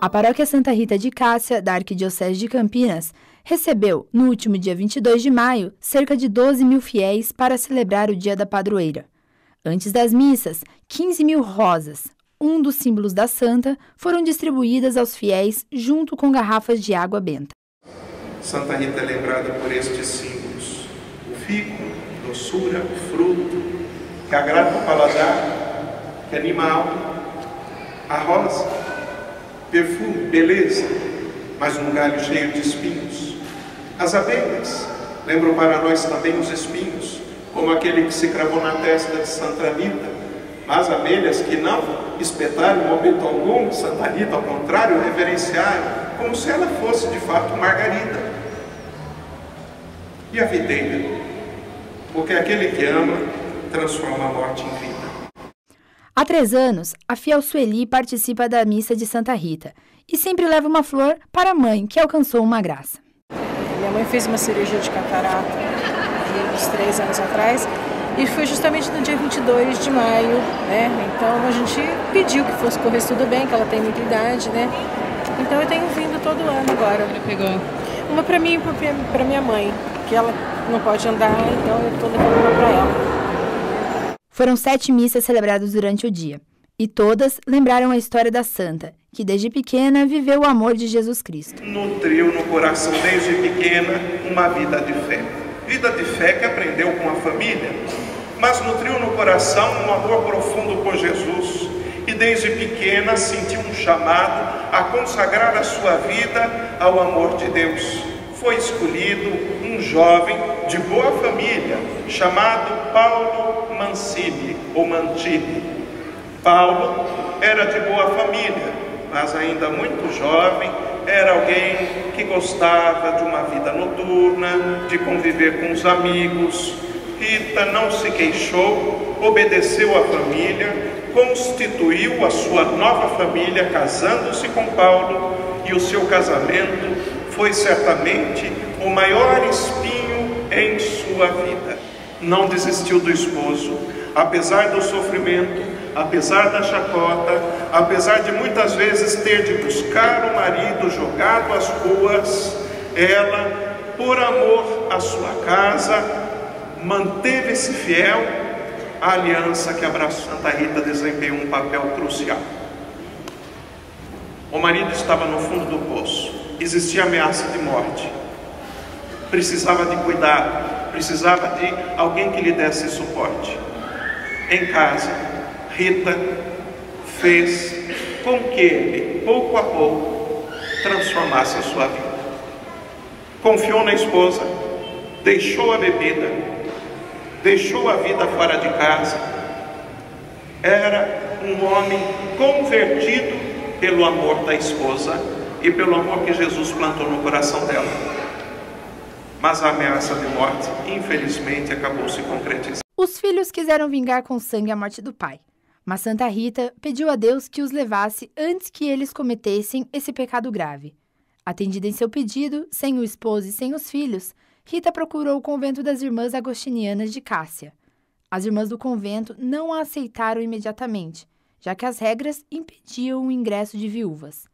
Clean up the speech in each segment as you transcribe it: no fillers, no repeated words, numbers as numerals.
A Paróquia Santa Rita de Cássia, da Arquidiocese de Campinas, recebeu, no último dia 22 de maio, cerca de 12 mil fiéis para celebrar o Dia da Padroeira. Antes das missas, 15 mil rosas, um dos símbolos da santa, foram distribuídas aos fiéis junto com garrafas de água benta. Santa Rita é lembrada por estes símbolos: o figo, doçura, fruto, que agrada o paladar, que anima a alma; a rosa, perfume, beleza, mas num galho cheio de espinhos. As abelhas lembram para nós também os espinhos, como aquele que se cravou na testa de Santa Rita, mas abelhas que não espetaram em momento algum Santa Rita, ao contrário, reverenciaram, como se ela fosse de fato Margarida. E a videira, porque aquele que ama transforma a morte em vida. Há 3 anos, a fiel Sueli participa da missa de Santa Rita e sempre leva uma flor para a mãe, que alcançou uma graça. Minha mãe fez uma cirurgia de catarata uns 3 anos atrás e foi justamente no dia 22 de maio, né? Então a gente pediu que fosse correr tudo bem, que ela tem muita idade, né? Então eu tenho vindo todo ano agora. Ela pegou uma para mim e para minha mãe, que ela não pode andar, então eu estou levando uma para ela. Foram 7 missas celebradas durante o dia, e todas lembraram a história da santa, que desde pequena viveu o amor de Jesus Cristo. Nutriu no coração desde pequena uma vida de fé. Vida de fé que aprendeu com a família, mas nutriu no coração um amor profundo por Jesus. E desde pequena sentiu um chamado a consagrar a sua vida ao amor de Deus. Foi escolhido um jovem de boa família, chamado Paulo Mancini, ou Mantini. Paulo era de boa família, mas ainda muito jovem, era alguém que gostava de uma vida noturna, de conviver com os amigos. Rita não se queixou, obedeceu à família, constituiu a sua nova família, casando-se com Paulo, e o seu casamento foi certamente o maior espinho em sua vida. Não desistiu do esposo, apesar do sofrimento, apesar da chacota, apesar de muitas vezes ter de buscar o marido jogado às ruas. Ela, por amor à sua casa, manteve-se fiel à aliança que abraçou. Santa Rita desempenhou um papel crucial. O marido estava no fundo do poço, existia ameaça de morte, precisava de cuidado, precisava de alguém que lhe desse suporte. Em casa, Rita fez com que ele, pouco a pouco, transformasse a sua vida. Confiou na esposa, deixou a bebida, deixou a vida fora de casa. Era um homem convertido pelo amor da esposa e pelo amor que Jesus plantou no coração dela. Mas a ameaça de morte, infelizmente, acabou se concretizando. Os filhos quiseram vingar com sangue a morte do pai, mas Santa Rita pediu a Deus que os levasse antes que eles cometessem esse pecado grave. Atendida em seu pedido, sem o esposo e sem os filhos, Rita procurou o convento das Irmãs Agostinianas de Cássia. As irmãs do convento não a aceitaram imediatamente, já que as regras impediam o ingresso de viúvas.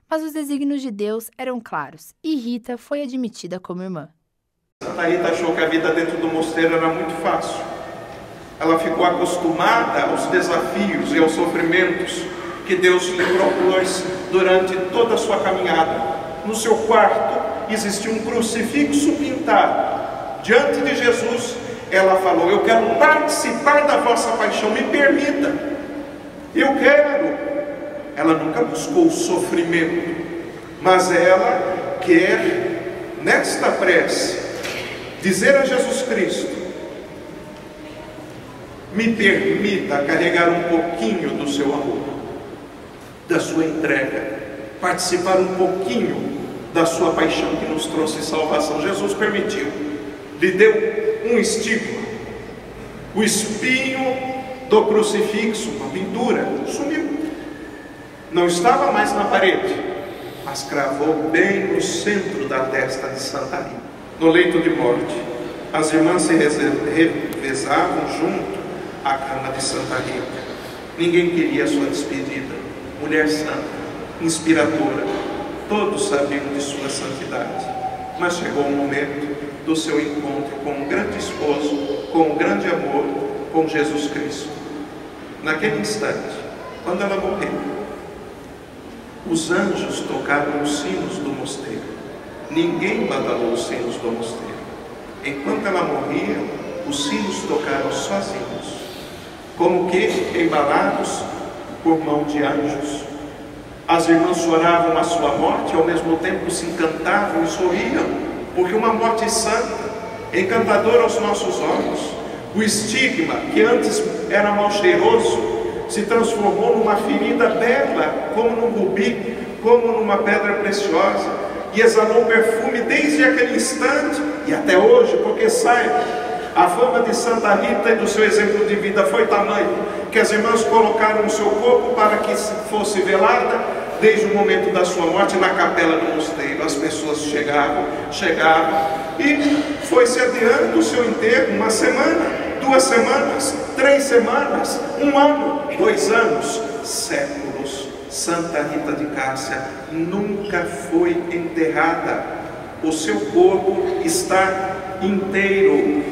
Mas os desígnios de Deus eram claros e Rita foi admitida como irmã. Santa Rita achou que a vida dentro do mosteiro era muito fácil. Ela ficou acostumada aos desafios e aos sofrimentos que Deus lhe propôs durante toda a sua caminhada. No seu quarto existia um crucifixo pintado. Diante de Jesus, ela falou: eu quero participar da vossa paixão, me permita. Eu quero. Ela nunca buscou o sofrimento, mas ela quer, nesta prece, dizer a Jesus Cristo: me permita carregar um pouquinho do seu amor, da sua entrega, participar um pouquinho da sua paixão que nos trouxe salvação. Jesus permitiu, lhe deu um estigma, o espinho do crucifixo, uma pintura, sumiu. Não estava mais na parede, mas cravou bem no centro da testa de Santa Rita. No leito de morte, as irmãs se revezavam junto à cama de Santa Rita. Ninguém queria a sua despedida. Mulher santa, inspiradora, todos sabiam de sua santidade. Mas chegou o momento do seu encontro com um grande esposo, com um grande amor, com Jesus Cristo. Naquele instante, quando ela morreu, os anjos tocaram os sinos do mosteiro. Ninguém badalou os sinos do mosteiro. Enquanto ela morria, os sinos tocaram sozinhos, como que embalados por mão de anjos. As irmãs choravam a sua morte e ao mesmo tempo se encantavam e sorriam, porque uma morte santa, encantadora aos nossos olhos. O estigma, que antes era mal cheiroso, se transformou numa ferida bela, como num rubi, como numa pedra preciosa, e exalou perfume desde aquele instante e até hoje, porque saiba, a fama de Santa Rita e do seu exemplo de vida foi tamanho que as irmãs colocaram o seu corpo para que fosse velada desde o momento da sua morte na capela do mosteiro. As pessoas chegavam e foi se adiando o seu enterro, 1 semana, 2 semanas, 3 semanas, 1 ano, 2 anos, séculos. Santa Rita de Cássia nunca foi enterrada. O seu corpo está inteiro,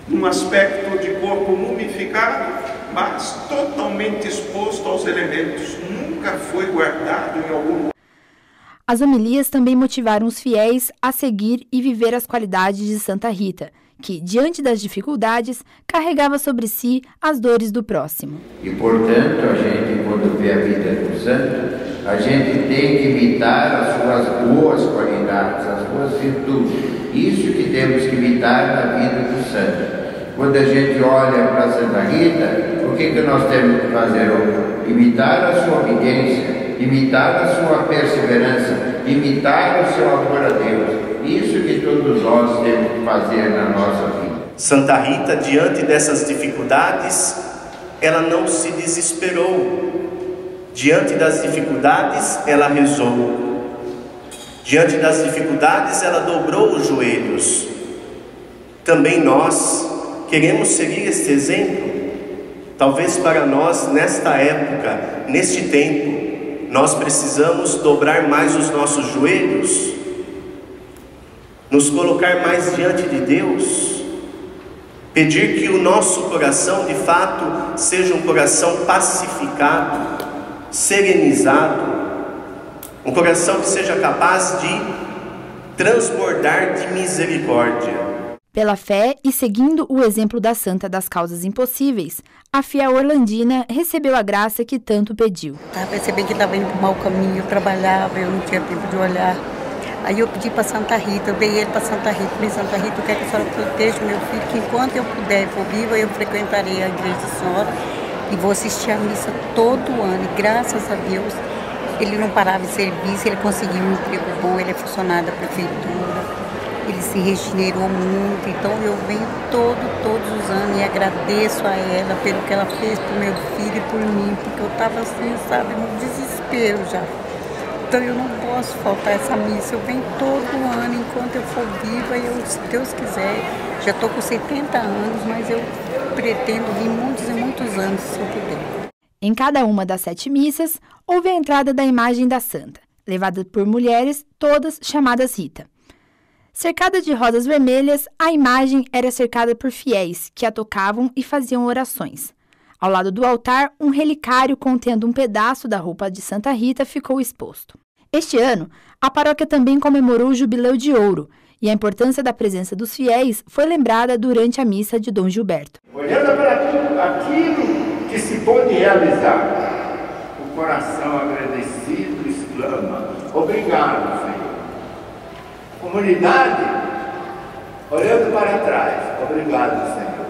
num aspecto de corpo mumificado, mas totalmente exposto aos elementos. Nunca foi guardado em algum lugar. As homilias também motivaram os fiéis a seguir e viver as qualidades de Santa Rita, que, diante das dificuldades, carregava sobre si as dores do próximo. E, portanto, a gente, quando vê a vida do santo, a gente tem que imitar as suas boas qualidades, as boas virtudes. Isso que temos que imitar na vida do santo. Quando a gente olha para Santa Rita, o que nós temos que fazer? Imitar a sua obediência, imitar a sua perseverança, imitar o seu amor a Deus. Isso que todos nós temos que fazer na nossa vida. Santa Rita, diante dessas dificuldades, ela não se desesperou. Diante das dificuldades, ela rezou. Diante das dificuldades, ela dobrou os joelhos. Também nós queremos seguir este exemplo. Talvez para nós, nesta época, neste tempo, nós precisamos dobrar mais os nossos joelhos, nos colocar mais diante de Deus, pedir que o nosso coração, de fato, seja um coração pacificado, serenizado, um coração que seja capaz de transbordar de misericórdia. Pela fé e seguindo o exemplo da Santa das Causas Impossíveis, a fiel Orlandina recebeu a graça que tanto pediu. Eu percebi que estava indo para o mau caminho, eu trabalhava, eu não tinha tempo de olhar. Aí eu pedi para Santa Rita, eu dei ele para Santa Rita, falei, Santa Rita, eu quero que a senhora proteja meu filho, que enquanto eu puder e for viva, eu frequentarei a igreja da senhora e vou assistir a missa todo ano. E graças a Deus, ele não parava de serviço, ele conseguiu um emprego bom, ele é funcionário da prefeitura, ele se regenerou muito. Então eu venho todos os anos e agradeço a ela pelo que ela fez por meu filho e por mim, porque eu estava assim, sabe, no desespero já. Então eu não posso faltar essa missa, eu venho todo ano, enquanto eu for viva, se Deus quiser, já estou com 70 anos, mas eu pretendo vir muitos e muitos anos, se eu puder. Em cada uma das 7 missas, houve a entrada da imagem da Santa, levada por mulheres, todas chamadas Rita. Cercada de rosas vermelhas, a imagem era cercada por fiéis, que a tocavam e faziam orações. Ao lado do altar, um relicário contendo um pedaço da roupa de Santa Rita ficou exposto. Este ano, a paróquia também comemorou o Jubileu de Ouro, e a importância da presença dos fiéis foi lembrada durante a missa de Dom Gilberto. Olhando para aquilo que se pôde realizar, o coração agradecido exclama, obrigado, Senhor. Comunidade, olhando para trás, obrigado, Senhor.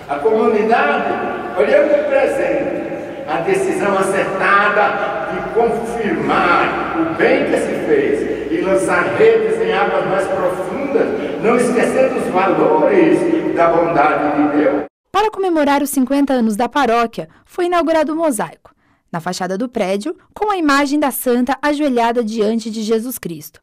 A comunidade, olhando para o presente, a decisão acertada de confirmar o bem que se fez e lançar redes em águas mais profundas, não esquecendo os valores da bondade de Deus. Para comemorar os 50 anos da paróquia, foi inaugurado um mosaico, na fachada do prédio, com a imagem da Santa ajoelhada diante de Jesus Cristo.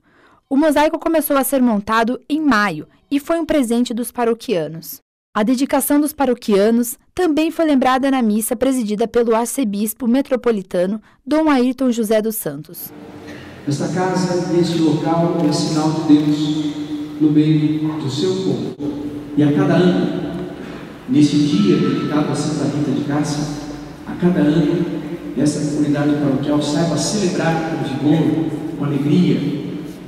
O mosaico começou a ser montado em maio e foi um presente dos paroquianos. A dedicação dos paroquianos também foi lembrada na missa presidida pelo arcebispo metropolitano Dom Ayrton José dos Santos. Esta casa, este local, é sinal de Deus no meio do seu povo. E a cada ano, nesse dia dedicado a Santa Rita de Cássia, a cada ano, essa comunidade paroquial saiba celebrar com vigor, com alegria,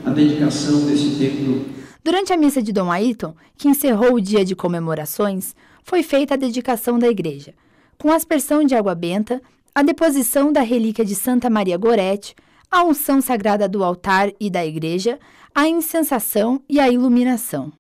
a dedicação desse templo. Durante a missa de Dom Ayrton, que encerrou o dia de comemorações, foi feita a dedicação da igreja, com a aspersão de água benta, a deposição da relíquia de Santa Maria Gorete, a unção sagrada do altar e da igreja, a incensação e a iluminação.